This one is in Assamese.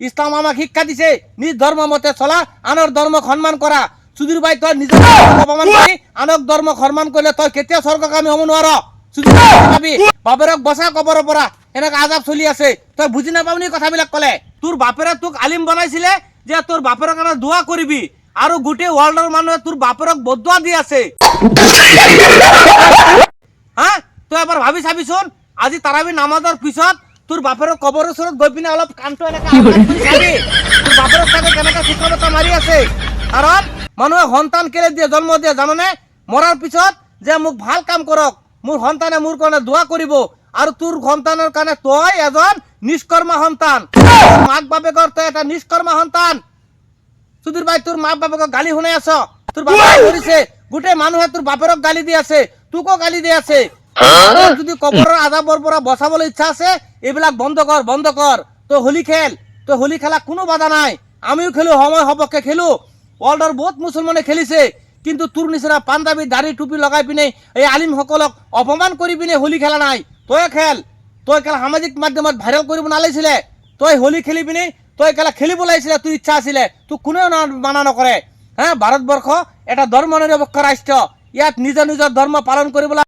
ইসলাম আমাক শিক্ষা দিছে নিজ ধৰ্ম মতে চলা, আনৰ ধৰ্মক সন্মান কৰা। সুধীৰ ভাই তই নিজৰ অপমান কৰি আনক ধৰ্মক সন্মান কৰিলে তই কেতিয়া স্বৰ্গগামী হ'ব নোৱাৰ। সুধীৰ ভাবি বাপেৰক বচা কবৰৰ পৰা এনেকা আজাব চলি আছে, তই বুজি নাপাবনি কথাবিলাক ক'লে। তোৰ বাপেৰে তোক আলিম বনাইছিলে যে তোৰ বাপেৰৰ কাৰণে দোৱা কৰিবি, আৰু গোটেই ৱৰ্ল্ডৰ মানুহে তোৰ বাপেৰক বদুৱা দি আছে। হা তই এবাৰ ভাবি চাবিচোন, আজি তাৰাবি নামাজৰ পিছত তোৰ বাপেৰৰ কবৰৰ ওচৰত গৈ পিনে অলপ কাণটো এনেকে চাবি, তোৰ বাপেৰক চাগে কেনেকে চিকৰতা মাৰি আছে। কাৰণ মানুহে সন্তান কেলে দিয়ে, জন্ম দিয়ে জাননে? মৰাৰ পিছত যে মোক ভাল কাম কৰক, মোৰ সন্তানে মোৰ কাৰণে দোৱা কৰিব, আৰু তোৰ সন্তানৰ কাৰণে তই এজন নিষ্কৰ্মা সন্তান, মাক বাপেকৰ তই এটা নিষ্কৰ্মা সন্তান। সুধীৰ ভাই তোৰ মাক বাপেকক গালি শুনাই আছ, তোৰ বাপেক কৰিছে, গোটেই মানুহে তোৰ বাপেৰক গালি দি আছে, তোকো গালি দি আছে। যদি কবৰৰ আজাবৰ পৰা বচাবলৈ ইচ্ছা আছে এইবিলাক বন্ধ কৰ, বন্ধ কৰ। তই হোলী খেল, তই হোলী খেলা কোনো বাধা নাই, আমিও খেলো, সময় সপক্ষে খেলো। ৱৰ্ল্ডৰ বহুত মুছলমানে খেলিছে, কিন্তু তোৰ নিচিনা পাঞ্জাবী দাড়ি টুপি লগাই পিনে এই আলিমসকলক অপমান কৰি পিনে হোলী খেলা নাই। তই খেল, তই খেলা সামাজিক মাধ্যমত ভাইৰেল কৰিব নালাগিছিলে, তই হোলী খেলি পিনে তই খেলা খেলিব লাগিছিলে, তোৰ ইচ্ছা আছিলে, তোক কোনেও মানা নকৰে। হা ভাৰতবৰ্ষ এটা ধৰ্ম নিৰপেক্ষ ৰাষ্ট্ৰ, ইয়াত নিজৰ নিজৰ ধৰ্ম পালন কৰিবলৈ